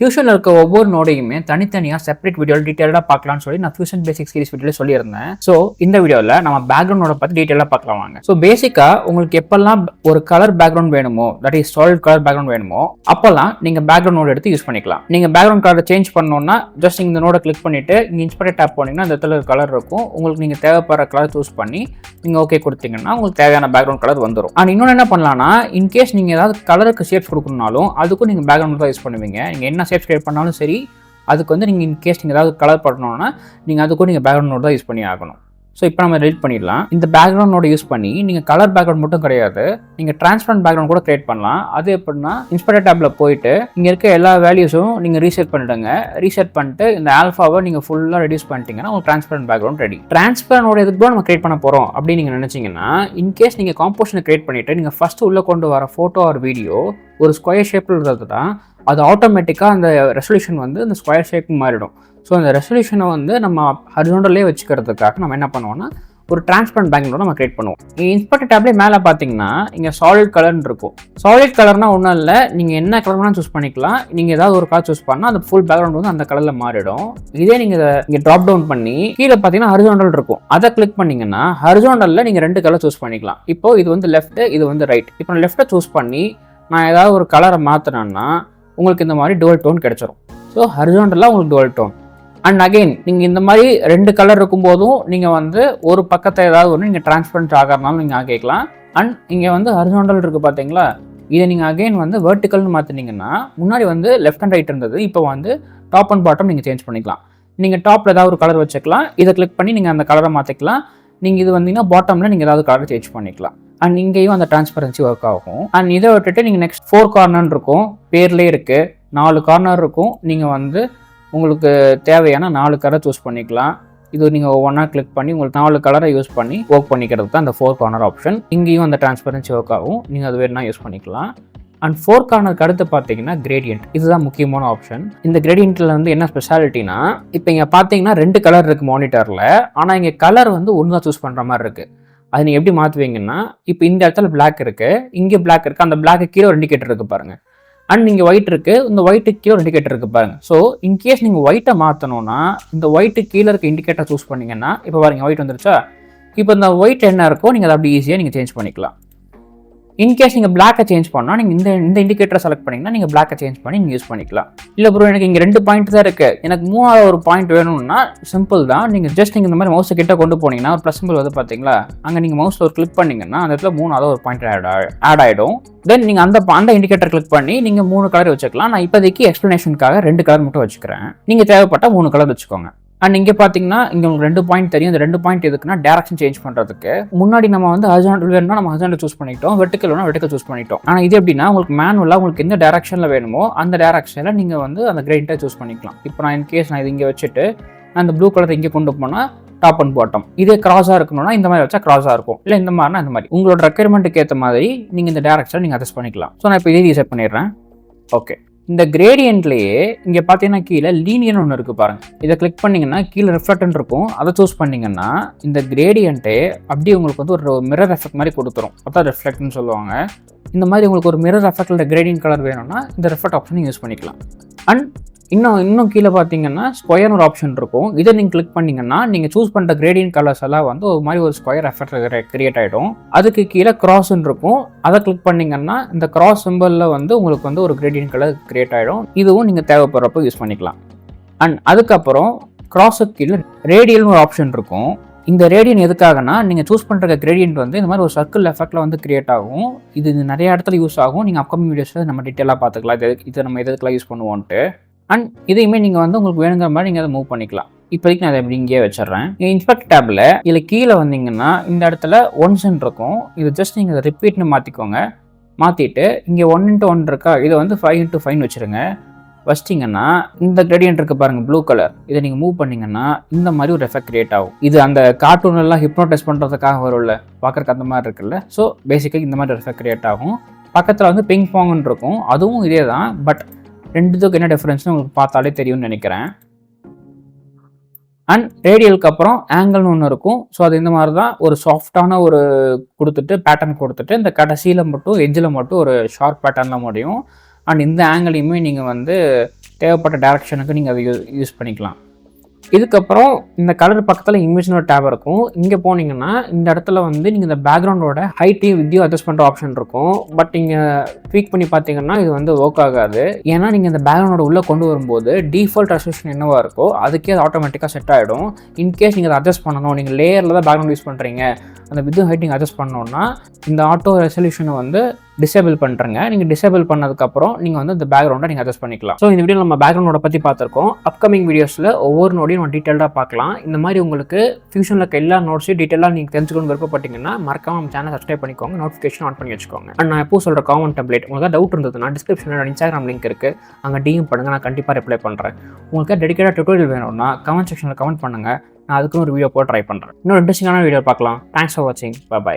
ஃபியூஷனில் இருக்க ஒவ்வொரு நோடையுமே தனித்தனியாக செப்பரேட் வீடியோ டீட்டெயிலாக பார்க்கலாம்னு சொல்லி நான் ஃபியூஷன் பேசிக் சீரிஸ் வீடியோவில் சொல்லியிருந்தேன். ஸோ இந்த வீடியோவில் நம்ம பேக்ரவுண்டோட பற்றி டீட்டெயிலாக பார்க்கலாம் வாங்க. ஸோ பேசிக்காக உங்களுக்கு எப்பெல்லாம் ஒரு கலர் பேக்ரவுண்ட் வேணுமோ, that is solid colour background வேணுமோ, அப்போல்லாம் நீங்கள் பேக்ரவுண்ட் நோட் எடுத்து யூஸ் பண்ணிக்கலாம். நீங்கள் பேக்ரவுண்ட் கலரை சேஞ்ச் பண்ணணும்னா ஜஸ்ட் இந்த நோட கிளிக் பண்ணிட்டு இங்கே இன்ஸ்பெக்டர் டேப் போனீங்கன்னா அந்த இடத்துல கலர் இருக்கும். உங்களுக்கு நீங்கள் தேவைப்படுற கலர் சூஸ் பண்ணி நீங்கள் ஓகே கொடுத்தீங்கன்னா உங்களுக்கு தேவையான பேக்ரவுண்ட் கலர் வந்துடும். அண்ட் இன்னொன்று என்ன பண்ணலாம்னா, இன்கேஸ் நீங்கள் ஏதாவது கலருக்கு ஷேப்ஸ் கொடுக்கணும்னாலும் அதுக்கும் நீங்கள் பேக்ரவுண்ட் தான் யூஸ் பண்ணுவீங்க. நீங்கள் என்ன ஷேப்ஸ் கிரியேட் பண்ணாலும் சரி, அதுக்கு வந்து நீங்கள் இன்கேஸ் நீங்கள் ஏதாவது கலர் பண்ணணும்னா நீங்கள் அதுக்கும் நீங்கள் பேக்ரவுண்ட் நோட் தான் யூஸ் பண்ணி ஆகணும். ஸோ இப்போ நம்ம டெலிட் பண்ணிடலாம். இந்த பேக்ரவுண்ட் நோட யூஸ் பண்ணி நீங்கள் கலர் பேக்ரவுண்ட் மட்டும் கிடையாது, நீங்கள் டிரான்ஸ்பரண்ட் பேக்ரவுண்ட் கூட கிரியேட் பண்ணலாம். அது எப்படின்னா, இன்ஸ்பெக்டர் டேப்ல போயிட்டு இங்கே இருக்க எல்லா வேல்யூஸும் நீங்கள் ரீசெட் பண்ணிடுங்க. ரீசெட் பண்ணிட்டு இந்த ஆல்ஃபாவை நீங்கள் ஃபுல்லாக ரெடியூஸ் பண்ணிட்டீங்கன்னா உங்களுக்கு டிரான்ஸ்பரண்ட் பேக்ரவுண்ட் ரெடி. டிரான்ஸ்பரண்டோட எதுக்கு தான் நம்ம கிரியேட் பண்ண போகிறோம் அப்படின்னு நீங்கள் நினச்சிங்கன்னா, இன்கேஸ் நீங்கள் காம்போசிஷனை கிரியேட் பண்ணிவிட்டு நீங்கள் ஃபஸ்ட்டு உள்ளே கொண்டு வர ஃபோட்டோ ஆர் வீடியோ ஒரு ஸ்கொயர் ஷேப்பில் இருக்கிறது தான், அது ஆட்டோமேட்டிக்காக அந்த ரெசல்யூஷன் வந்து இந்த ஸ்கொயர் ஷேப்புக்கு மாறிடும். ஸோ அந்த ரெசல்யூஷனை வந்து நம்ம ஹரிசாண்டலே வச்சுக்கிறதுக்காக நம்ம என்ன பண்ணுவோம்னா, ஒரு டிரான்ஸ்பரண்ட் பேக்ரவுண்ட் நம்ம கிரியேட் பண்ணுவோம். இன்ஸ்பெக்டர் டேப்லேயே மேலே பார்த்தீங்கன்னா இங்கே சாலிட் கலர்னு இருக்கும். சாலிட் கலர்னா ஒன்றும் இல்லை, நீங்கள் என்ன கலர் வேணாலும் சூஸ் பண்ணிக்கலாம். நீங்கள் ஏதாவது ஒரு கலர் சூஸ் பண்ணால் அந்த ஃபுல் பேக்ரவுண்ட் வந்து அந்த கலரில் மாறிடும். இதே நீங்கள் இங்கே ட்ராப் டவுன் பண்ணி கீழே பார்த்தீங்கன்னா ஹரிசாண்டல் இருக்கும். அதை கிளிக் பண்ணிங்கன்னா ஹரிசாண்டலில் நீங்கள் 2 கலர் சூஸ் பண்ணிக்கலாம். இப்போ இது வந்து லெஃப்ட், இது வந்து ரைட். இப்போ நான் லெஃப்ட்டை சூஸ் பண்ணி நான் ஏதாவது ஒரு கலரை மாற்றினேன்னா உங்களுக்கு இந்த மாதிரி டுவல் டோன் கிடைச்சிரும். ஸோ ஹரிசாண்டலாக உங்களுக்கு டுவல் டோன். அண்ட் அகெயின் நீங்கள் இந்த மாதிரி 2 கலர் இருக்கும்போதும் நீங்கள் வந்து ஒரு பக்கத்தை ஏதாவது ஒன்று நீங்கள் டிரான்ஸ்பரண்ட் ஆகிறதுனாலும் நீங்கள் ஆகிக்கலாம். அண்ட் இங்கே வந்து ஹரிசாண்டல் இருக்குது பார்த்தீங்களா, இதை நீங்கள் அகெயின் வந்து வெர்டிக்கல்னு மாற்றினீங்கன்னா, முன்னாடி வந்து லெஃப்ட் அண்ட் ரைட் இருந்தது, இப்போ வந்து டாப் அண்ட் பாட்டம் நீங்கள் சேஞ்ச் பண்ணிக்கலாம். நீங்கள் டாப்பில் ஏதாவது ஒரு கலர் வச்சுக்கலாம், இதை கிளிக் பண்ணி நீங்கள் அந்த கலரை மாற்றிக்கலாம். நீங்கள் இது வந்தீங்கன்னா பாட்டமில் நீங்கள் ஏதாவது கலர் சேஞ்ச் பண்ணிக்கலாம். அண்ட் இங்கேயும் அந்த டிரான்ஸ்பரன்சி ஒர்க் ஆகும். அண்ட் இதை விட்டுட்டு நீங்கள் நெக்ஸ்ட் 4 கார்னர் இருக்கும், பேர்லேயே இருக்குது 4 கார்னர் இருக்கும். நீங்கள் வந்து உங்களுக்கு தேவையான 4 கலர் சூஸ் பண்ணிக்கலாம். இது நீங்கள் ஒவ்வொன்றா கிளிக் பண்ணி உங்களுக்கு 4 கலரை யூஸ் பண்ணி ஒர்க் பண்ணிக்கிறது தான் அந்த 4 கார்னர் ஆப்ஷன். இங்கேயும் அந்த டிரான்ஸ்பரன்சி ஒர்க் ஆகும், நீங்கள் அது வேணும்னா யூஸ் பண்ணிக்கலாம். அண்ட் 4 கார்னருக்கு அடுத்து பார்த்தீங்கன்னா கிரேடியன்ட், இதுதான் முக்கியமான ஆப்ஷன். இந்த கிரேடியன்ட்டில் வந்து என்ன ஸ்பெஷாலிட்டினா, இப்போ இங்கே பார்த்தீங்கன்னா 2 கலர் இருக்குது மானிட்டரில், ஆனால் இங்கே கலர் வந்து ஒன்று தான் சூஸ் பண்ணுற மாதிரி இருக்குது. அது நீங்கள் எப்படி மாற்றுவீங்கன்னா, இப்போ இந்த இடத்துல பிளாக் இருக்குது, இங்கே பிளாக் இருக்குது, அந்த பிளாக்கு கீழே ஒரு இண்டிகேட்டர் இருக்குது பாருங்கள். அண்ட் நீங்கள் ஒயிட் இருக்குது, இந்த ஒயிட்டுக்கு கீழே ஒரு இண்டிகேட்டர் இருக்குது பாருங்கள். ஸோ இன்கேஸ் நீங்கள் ஒயிட்டை மாற்றணும்னா இந்த ஒயிட்டுக்கு கீழே இருக்க இண்டிகேட்டர் சூஸ் பண்ணிங்கன்னா, இப்போ பாருங்கள் ஒயிட் வந்துருச்சா, இப்போ இந்த ஒயிட் என்ன இருக்கோ நீங்கள் அதை அப்படி ஈஸியாக நீங்கள் சேஞ்ச் பண்ணிக்கலாம். இன்கேஸ் நீங்கள் பிளாக்கை சேஞ்ச் பண்ணால் நீங்கள் இந்த இண்டிகேட்டரை செலக்ட் பண்ணிங்கன்னா நீங்கள் பிளாக்கை சேஞ்ச் பண்ணி நீங்கள் யூஸ் பண்ணிக்கலாம். இல்லை ப்ரோ எனக்கு இங்கே 2 பாயிண்ட் தான் இருக்குது, எனக்கு 3வது ஒரு பாயிண்ட் வேணும்னா சிம்பிள் தான். நீங்கள் ஜஸ்ட் நீங்கள் இந்த மாதிரி மவுஸை கிட்ட கொண்டு போனீங்கன்னா ஒரு ப்ளஸ் சிம்பிள் வந்து பார்த்தீங்களா, அங்கே நீங்கள் மவுஸில் ஒரு கிளிக் பண்ணிங்கன்னா அந்த இடத்துல 3வது ஒரு பாயிண்ட் ஆட் ஆகிடும். தென் நீங்கள் அந்த இண்டிகேட்டர் கிளிக் பண்ணி நீங்கள் 3 கலர் வச்சுக்கலாம். நான் இப்போதைக்கு எக்ஸ்ப்ளனேஷனுக்காக 2 கலர் மட்டும் வச்சுக்கிறேன். நீங்கள் தேவைப்பட்டால் 3 கலர் வச்சுக்கோங்க. அண்ட் இங்கே பார்த்தீங்கன்னா இங்கே உங்களுக்கு 2 பாயிண்ட் தெரியும். இந்த 2 பாயிண்ட் எதுக்குன்னா டேரக்ஷன் சேஞ்ச் பண்ணுறதுக்கு. முன்னாடி நம்ம வந்து ஹரிசாண்டல் வேணும்னா நம்ம ஹரிசாண்டல் சூஸ் பண்ணிட்டோம், வெர்டிக்கல் வேணும் வெர்டிக்கல் சூஸ் பண்ணிட்டோம். ஆனால் இது எப்படின்னா உங்களுக்கு மேனுவலாக உங்களுக்கு எந்த டேரக்ஷனில் வேணுமோ அந்த டேரக்ஷனில் நீங்கள் வந்து அந்த கிரேடியன்ட்டை சூஸ் பண்ணிக்கலாம். இப்போ நான் இன்கேஸ் நான் இது இங்கே வச்சுட்டு அந்த ப்ளூ கலர் இங்கே கொண்டு போனால் டாப் அண்ட் பாட்டம், இதே கிராஸாக இருக்கணும்னா இந்த மாதிரி வச்சா கிராஸாக இருக்கும், இல்லை இந்த மாதிரினா இந்த மாதிரி உங்களோட ரெக்யர்மெண்ட்டுக்கு ஏற்ற மாதிரி நீங்கள் இந்த டேரக்ஷனை நீங்கள் அட்ஜஸ்ட் பண்ணிக்கலாம். ஸோ நான் இப்போ இதே ரீசெட் பண்ணிடுறேன். ஓகே, இந்த கிரேடியன்ட்லேயே இங்கே பார்த்தீங்கன்னா கீழே லீனியர்னு ஒன்று இருக்குது பாருங்கள். இதை கிளிக் பண்ணிங்கன்னா கீழே ரிஃப்ளெக்ட்னு இருக்கும், அதை சூஸ் பண்ணிங்கன்னா இந்த கிரேடியன்ட்டே அப்படியே உங்களுக்கு வந்து ஒரு மிரர் எஃபெக்ட் மாதிரி கொடுத்துரும். அதான் ரிஃப்ளெக்ட்னு சொல்லுவாங்க. இந்த மாதிரி உங்களுக்கு ஒரு மிரர் எஃபெக்டில் கிரேடியன்ட் கலர் வேணும்னா இந்த ரிஃப்ளெக்ட் ஆப்ஷனை யூஸ் பண்ணிக்கலாம். அண்ட் இன்னும் கீழே பார்த்தீங்கன்னா ஸ்கொயர் ஒரு ஆப்ஷன் இருக்கும். இதை நீங்கள் கிளிக் பண்ணிங்கன்னா நீங்கள் சூஸ் பண்ணுற கிரேடியன்ட் கலர்ஸ் எல்லாம் வந்து ஒரு மாதிரி ஒரு ஸ்கொயர் எஃபெக்ட் கிரியேட் ஆகிடும். அதுக்கு கீழே கிராஸ்ன்னு இருக்கும், அதை கிளிக் பண்ணிங்கன்னா இந்த கிராஸ் சிம்பிளில் வந்து உங்களுக்கு வந்து ஒரு கிரேடியன்ட் கலர் கிரியேட் ஆகிடும். இதுவும் நீங்கள் தேவைப்படுறப்போ யூஸ் பண்ணிக்கலாம். அண்ட் அதுக்கப்புறம் கிராஸுக்கு கீழே ரேடியல்னு ஒரு ஆப்ஷன் இருக்கும். இந்த ரேடியன் எதுக்காகனா, நீங்கள் சூஸ் பண்ணுற கிரேடியன்ட் வந்து இந்த மாதிரி ஒரு சர்க்கிள் எஃபெக்டில் வந்து கிரியேட் ஆகும். இது நிறைய இடத்துல யூஸ் ஆகும். நீங்கள் அப்கமிங் வீடியோஸில் நம்ம டீட்டெயிலாக பார்த்துக்கலாம் இதை நம்ம எதுக்கெல்லாம் யூஸ் பண்ணுவோன்ட்டு. அண்ட் இதையுமே நீங்கள் வந்து உங்களுக்கு வேணுங்கிற மாதிரி நீங்கள் அதை மூவ் பண்ணிக்கலாம். இப்போதைக்கு நான் அதை எப்படி இங்கேயே வச்சிடறேன். நீங்கள் இன்ஸ்பெக்ட் டேப்பில் இதில் கீழே வந்தீங்கன்னா இந்த இடத்துல 1 இருக்கும். இது ஜஸ்ட் நீங்கள் அதை ரிப்பீட்னு மாற்றிக்கோங்க. மாற்றிட்டு இங்கே 1x1 இருக்கா, இதை வந்து 5x5 வச்சுருங்க. வச்சிட்டிங்கன்னா இந்த கிரேடியன்ட் இருக்குது பாருங்கள் ப்ளூ கலர், இதை நீங்கள் மூவ் பண்ணிங்கன்னா இந்த மாதிரி ஒரு எஃபெக்ட் கிரியேட் ஆகும். இது அந்த கார்ட்டூனெல்லாம் ஹிப்னோடைஸ் பண்ணுறதுக்காக வரும்ல, பார்க்குறக்கு அந்த மாதிரி இருக்குல்ல. ஸோ பேசிக்காக இந்த மாதிரி ஒரு எஃபெக்ட் கிரியேட் ஆகும். பக்கத்தில் வந்து பிங் பாங்னு இருக்கும், அதுவும் இதே தான். பட் 2த்துக்கு என்ன டிஃப்ரென்ஸ்னு உங்களுக்கு பார்த்தாலே தெரியும்னு நினைக்கிறேன். அண்ட் ரேடியலுக்கு அப்புறம் ஆங்கிள்னு ஒன்று இருக்கும். ஸோ அது இந்த மாதிரி தான் ஒரு சாஃப்டான ஒரு கொடுத்துட்டு பேட்டர்ன் கொடுத்துட்டு இந்த கடைசியில் மட்டும் எட்ஜில் மட்டும் ஒரு ஷார்ப் பேட்டர்னில் முடியும். அண்ட் இந்த ஆங்கிளையுமே நீங்கள் வந்து தேவைப்பட்ட டேரக்ஷனுக்கு நீங்கள் அதை யூஸ் பண்ணிக்கலாம். இதுக்கப்புறம் இந்த கலர் பக்கத்தில் இமேஜ்னு ஒரு டேப் இருக்கும். இங்கே போனீங்கன்னா இந்த இடத்துல வந்து நீங்கள் இந்த பேக்ரவுண்டோட ஹைட்டையும் வித்தியும் அட்ஜஸ்ட் பண்ணுற ஆப்ஷன் இருக்கும். பட் நீங்கள் ட்வீக் பண்ணி பார்த்தீங்கன்னா இது வந்து ஒர்க் ஆகாது. ஏன்னா நீங்கள் இந்த பேக்ரவுண்டோட உள்ளே கொண்டு வரும்போது டிஃபால்ட் ரெசல்யூஷன் என்னவா இருக்கோ அதுக்கே அது ஆட்டோமேட்டிக்காக செட் ஆகிடும். இன்கேஸ் நீங்கள் அதை அட்ஜஸ்ட் பண்ணணும், நீங்கள் லேயரில் தான் பேக்ரவுண்ட் யூஸ் பண்ணுறீங்க, அந்த வித் ஹைட்டிங் அட்ஜஸ்ட் பண்ணோன்னா இந்த ஆட்டோ ரெசல்யூஷனை வந்து டிசேபிள் பண்ணுறங்க. நீங்கள் டிசேபிள் பண்ணதுக்கப்புறம் நீங்கள் வந்து இந்த பேக்ரவுண்டை நீங்கள் அட்ஜஸ்ட் பண்ணிக்கலாம். ஸோ இந்த வீடியோ நம்ம பேக்ரவுண்டோட பற்றி பார்த்துருக்கோம். அப்கமிங் வீடியோஸில் ஒவ்வொரு நோடையும் நம்ம டீட்டெயிலாக பார்க்கலாம். இந்த மாதிரி உங்களுக்கு ஃபியூஷனில் இருக்க எல்லா நோட்ஸையும் டீட்டெயிலாக நீங்கள் தெரிஞ்சுக்கணும்னு விருப்பப்பட்டீங்கன்னா மறக்காம நம்ம சேனல் சப்ஸ்கிரைப் பண்ணிக்கோங்க, நோட்டிஃபிகேஷன் ஆன் பண்ணி வச்சுக்கோங்க. அண்ட் நான் எப்போ சொல்கிற காமன் டெம்ப்ளேட் உங்களுக்கு டவுட் இருந்ததுன்னா டிஸ்கிரிப்ஷனில் இன்ஸ்டாகிராம் லிங்க் இருக்குது, அங்கே டிஎம் பண்ணுங்கள், நான் கண்டிப்பாக ரிப்ளை பண்ணுறேன். உங்களுக்கு டெடிகேட்டாக டுட்டோரியல் வேணும்னா கமெண்ட் செக்ஷனில் கமெண்ட் பண்ணுங்கள், நான் அதுக்கும் ஒரு வீடியோ போட்டு ட்ரை பண்ணுறேன். இன்னொரு இன்ட்ரெஸ்டிங்கான வீடியோ பார்க்கலாம். தேங்க்ஸ் ஃபார் வாட்சிங். பை.